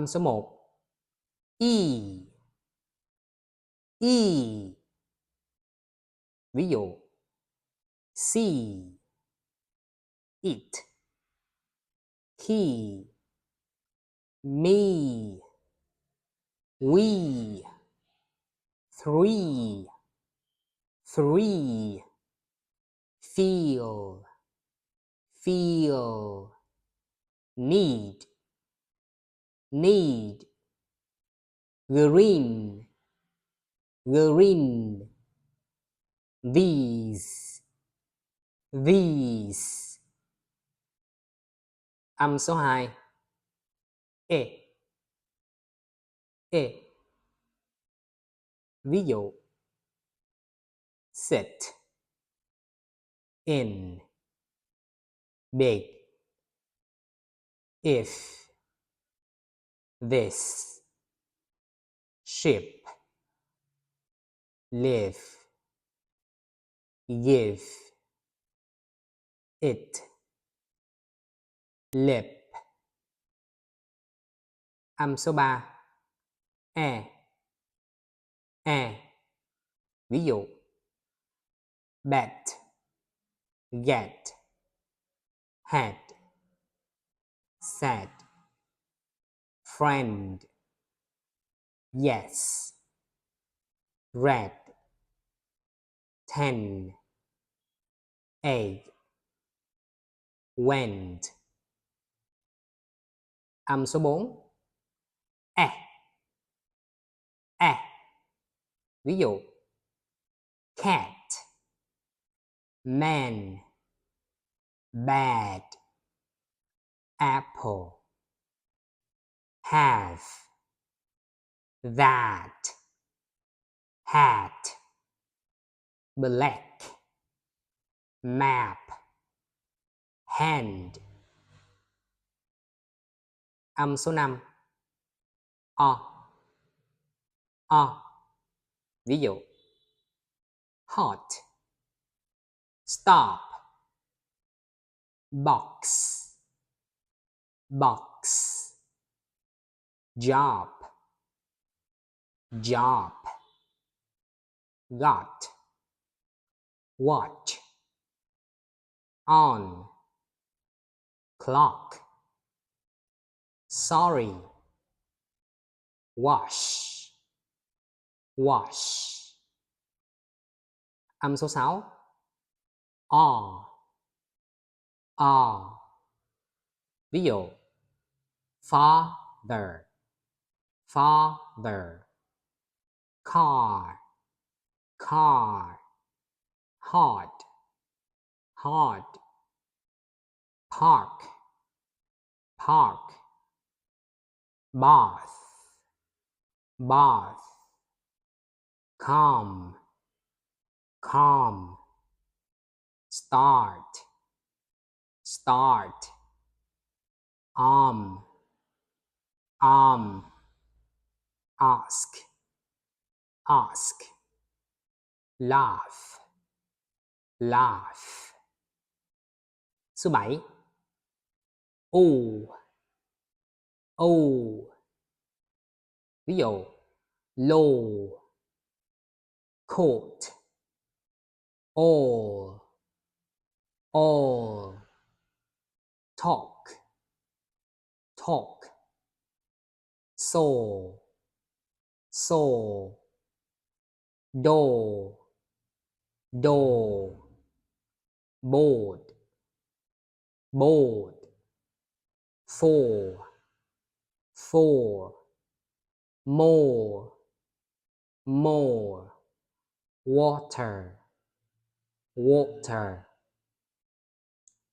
số 1 e ví dụ see it he me we three feel need green these số 2 ví dụ sit in big if this ship live give it lip số 3 ví dụ bet get had said friend yes red 10 egg went số 4 ví dụ cat man bad apple have that hat black map hand số 5 ví dụ hot stop box job got watch on clock sorry wash số 6 ví dụ father car hard park bath calm start arm ask laugh số 7 ví dụ low coat all talk soul door board four more water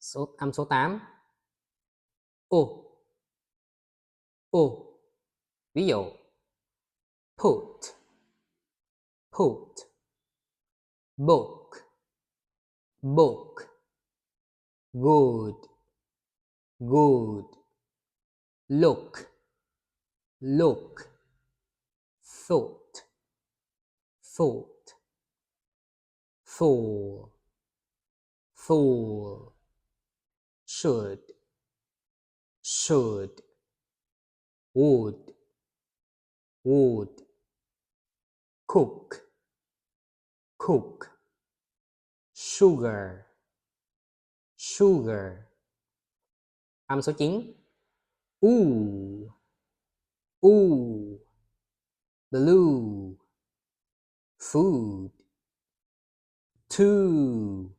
số 8 ví dụ put book good look foot fool should wood wood cook cook sugar sugar âm số 9 ooh ooh blue food two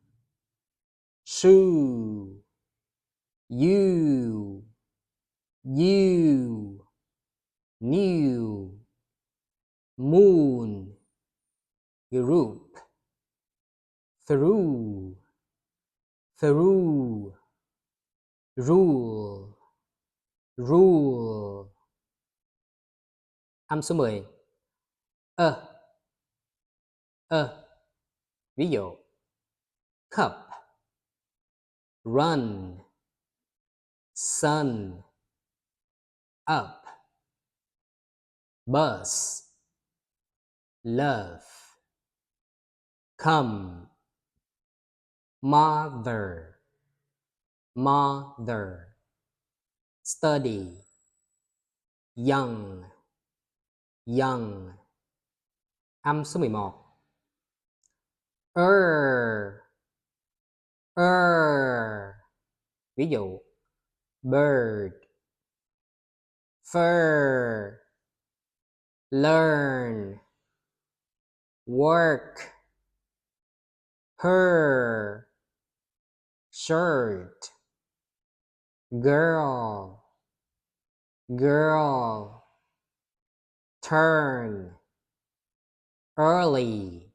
shoe you new moon group through rule âm số 10 ví dụ cup run sun up bus love come mother study young âm số 11 ví dụ bird fur learn work her shirt girl turn early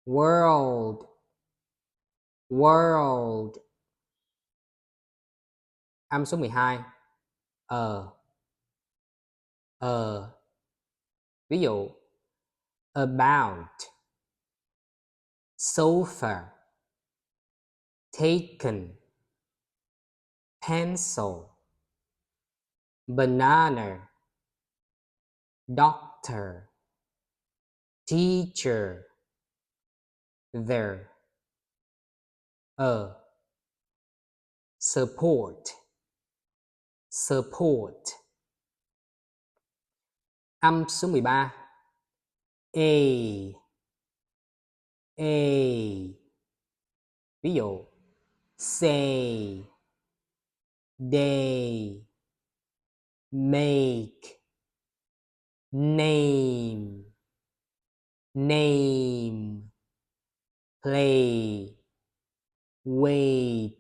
world âm số 12 ví dụ about sofa taken pencil banana doctor teacher there support âm số 13 a ví dụ say day make name play wait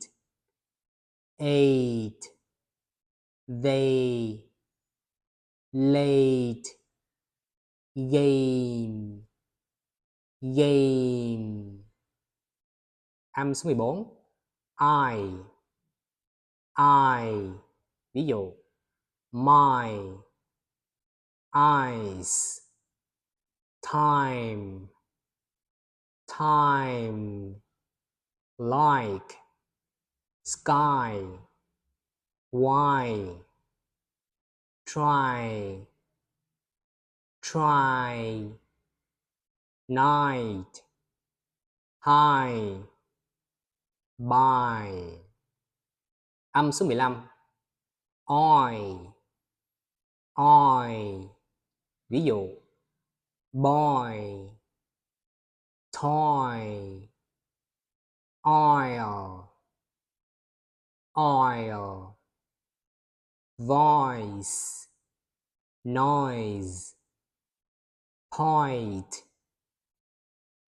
eight they late game âm số 14 I ví dụ my eyes time like sky why try night high buy âm số 15 oi ví dụ boy toy oil voice noise point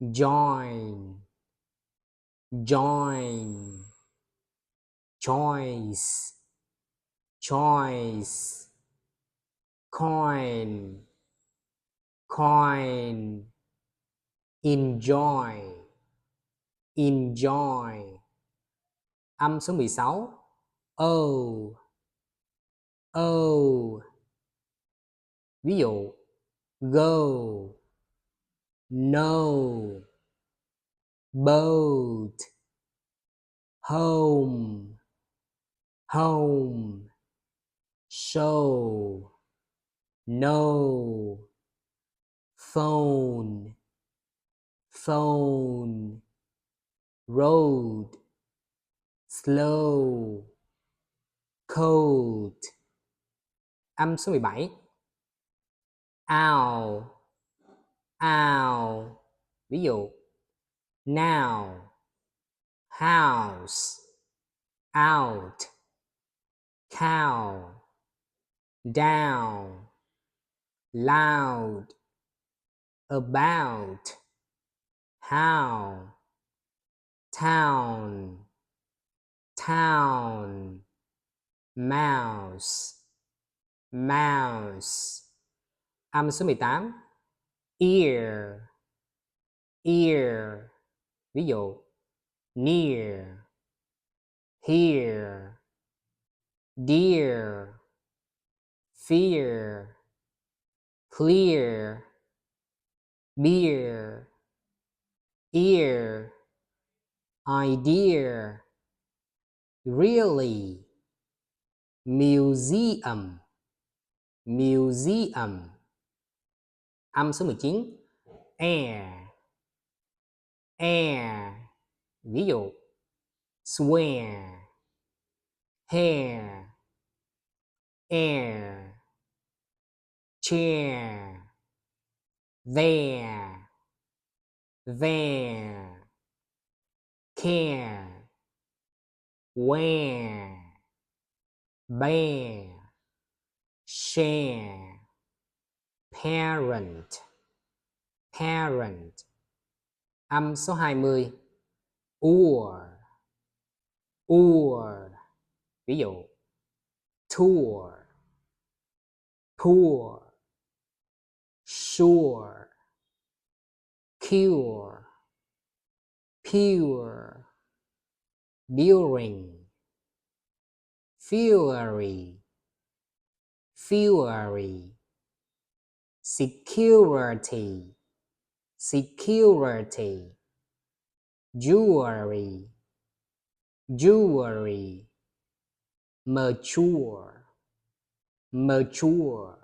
join choice coin enjoy âm số 16 ví dụ go no boat home show no phone road slow coat Âm số 17. Owl, owl. Ví dụ now, house, out, cow, down, loud, about, how, town, town, mouse, mouse. Âm số 18. Ear, ear. Ví dụ near, here, dear, fear, clear, beer, ear, idea, really, museum, museum. Âm số 19. Air, air. Ví dụ swear, hair, air, chair, there, care, where, bear, share, parent, parent. Âm số 20. Or, or. Ví dụ tour, poor, sure, cure, pure, during, fury, fury, security, security, jewelry, jewelry, mature, mature.